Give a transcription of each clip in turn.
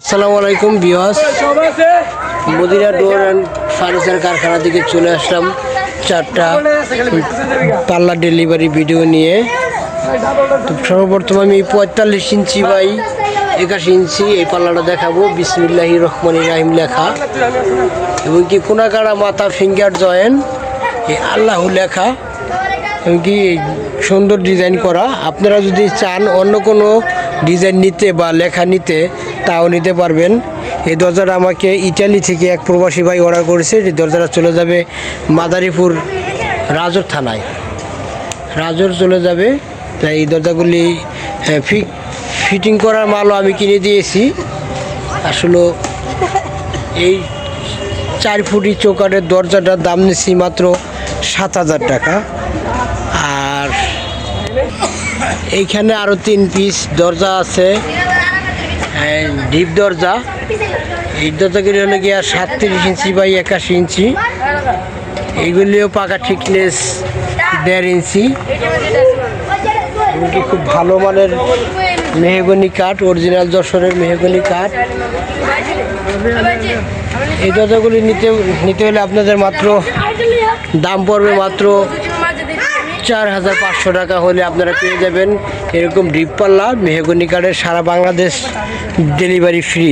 আসসালামু আলাইকুম viewers, Madina door and furniture কারখানা থেকে চলে আসলাম চারটা পাল্লা ডেলিভারি ভিডিও নিয়ে। তো সর্বপ্রথম আমি 45 ইঞ্চি বাই 81 ইঞ্চি এই পাল্লাটা দেখাবো। বিসমিল্লাহির রহমানির রহিম লেখা এবং কি কোনাকাড়া মাথা ফিঙ্গার জয়েন্ট এই আল্লাহ লেখা এবং কি সুন্দর ডিজাইন করা। আপনারা যদি চান অন্য কোনো ডিজাইন নিতে বা লেখা নিতে তাও নিতে পারবেন। এই দরজাটা আমাকে ইটালি থেকে এক প্রবাসী ভাই অর্ডার করেছে। এই দরজাটা চলে যাবে মাদারীপুর রাজর থানায়, রাজর চলে যাবে। তাই এই দরজাগুলি ফিটিং করার মালও আমি কিনে দিয়েছি। আসলে এই 4 ফুটি চৌকাঠের দরজাটার দাম নিচ্ছি মাত্র 7,000 টাকা। আর এইখানে আরও 3 পিস দরজা আছে, ডিপ দরজা। এই দরজাগুলি হলো গিয়া 37 ইঞ্চি বাই 81 ইঞ্চি। এইগুলিও পাকা থিকনেস 1.5 ইঞ্চি। এগুলি খুব ভালো মানের মেহগনি কাঠ, অরিজিনাল যশোরের মেহগনি কাঠ। এই দরজাগুলি নিতে হলে আপনাদের মাত্র দাম পড়বে মাত্র 4,500 টাকা হলে আপনারা পেয়ে যাবেন এরকম ডিপ পাল্লা মেহগনি কাঠের। সারা বাংলাদেশ ডেলিভারি ফ্রি।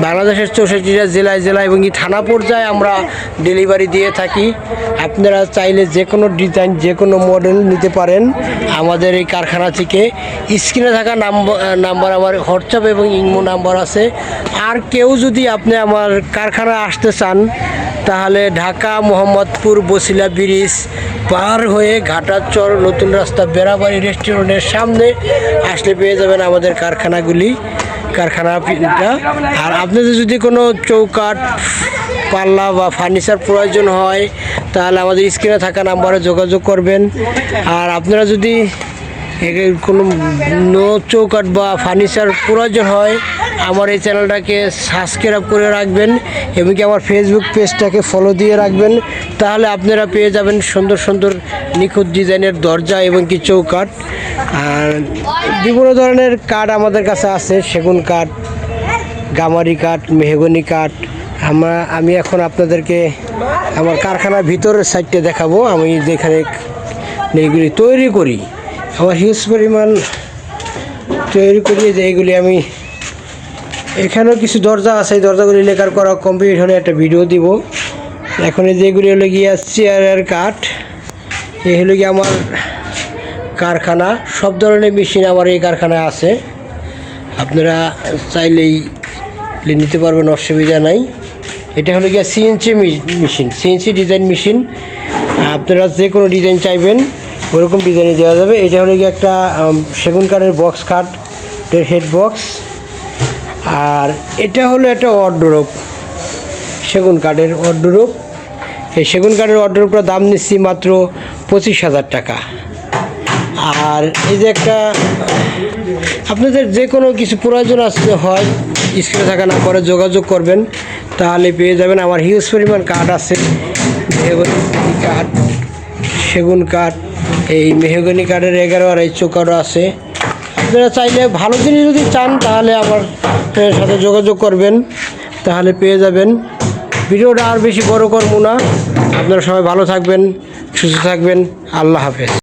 বাংলাদেশের 64টা জেলায় এবং থানা পর্যায়ে আমরা ডেলিভারি দিয়ে থাকি। আপনারা চাইলে যে কোনো ডিজাইন যে কোনো মডেল নিতে পারেন আমাদের এই কারখানা থেকে। স্ক্রিনে থাকা নাম্বার আমার হোয়াটসঅ্যাপ এবং ইমো নাম্বার আছে। আর কেউ যদি আপনি আমার কারখানা আসতে চান তাহলে ঢাকা মোহাম্মদপুর বসিলা ব্রিজ পার হয়ে ঘাটাচর নতুন রাস্তা বেড়াবাড়ি রেস্টুরেন্টের সামনে আসলে পেয়ে যাবেন আমাদের কারখানাটা। আর আপনাদের যদি কোনো চৌকাঠ পাল্লা বা ফার্নিচার প্রয়োজন হয় তাহলে আমাদের স্ক্রিনে থাকা নাম্বারে যোগাযোগ করবেন। আর আপনারা যদি কোনো চৌকাঠ বা ফার্নিচার প্রয়োজন হয় আমার এই চ্যানেলটাকে সাবস্ক্রাইব করে রাখবেন এবং কি আমার ফেসবুক পেজটাকে ফলো দিয়ে রাখবেন। তাহলে আপনারা পেয়ে যাবেন সুন্দর সুন্দর নিখুঁত ডিজাইনের দরজা এবং কি চৌকাঠ। আর বিভিন্ন ধরনের কাঠ আমাদের কাছে আছে, সেগুন কাঠ, গামারি কাঠ, মেহগনি কাঠ। আমি এখন আপনাদেরকে আমার কারখানার ভিতরের সাইডটা দেখাবো। আমি যেখানে এইগুলি তৈরি করি, আমার হিউজ পরিমাণ তৈরি করি। যে এইগুলি আমি এখানেও কিছু দরজা আছে, এই দরজাগুলি লেখার করা কমপ্লিট হলে একটা ভিডিও দিব। এখন যেগুলি হলো গিয়া চেয়ারের কাঠ, এই হলো গিয়ে আমার কারখানা। সব ধরনের মেশিন আমার এই কারখানায় আছে, আপনারা চাইলেই নিতে পারবেন, অসুবিধা নাই। এটা হলো গিয়া CNC machine, CNC design machine. আপনারা যে কোনো ডিজাইন চাইবেন ওরকম ডিজাইনে দেওয়া যাবে। এটা হলো গিয়ে একটা সেগুন কাঠের বক্স কাঠ, হেড বক্স। আর এটা হলো একটা ওয়ারড্রোব, সেগুন কাঠের ওয়ারড্রোব। এই সেগুন কাঠের ওয়ারড্রোবটার দাম নিচ্ছি মাত্র 25,000 টাকা। আর এই যে একটা আপনাদের যে কোনো কিছু প্রয়োজন আসতে হয় স্ক্রিনে থাকা নাম্বারে যোগাযোগ করবেন, তাহলে পেয়ে যাবেন। আমার হিউজ পরিমাণ কাঠ আছে, মেহগনি কাঠ, সেগুন কাঠ, এই মেহগনি কাঠের 11 চৌকাঠও আছে। আপনারা চাইলে ভালো জিনিস যদি চান তাহলে আমার সাথে যোগাযোগ করবেন, তাহলে পেয়ে যাবেন। ভিডিওটা আর বেশি বড় করবো না। আপনারা সবাই ভালো থাকবেন, সুস্থ থাকবেন। আল্লাহ হাফেজ।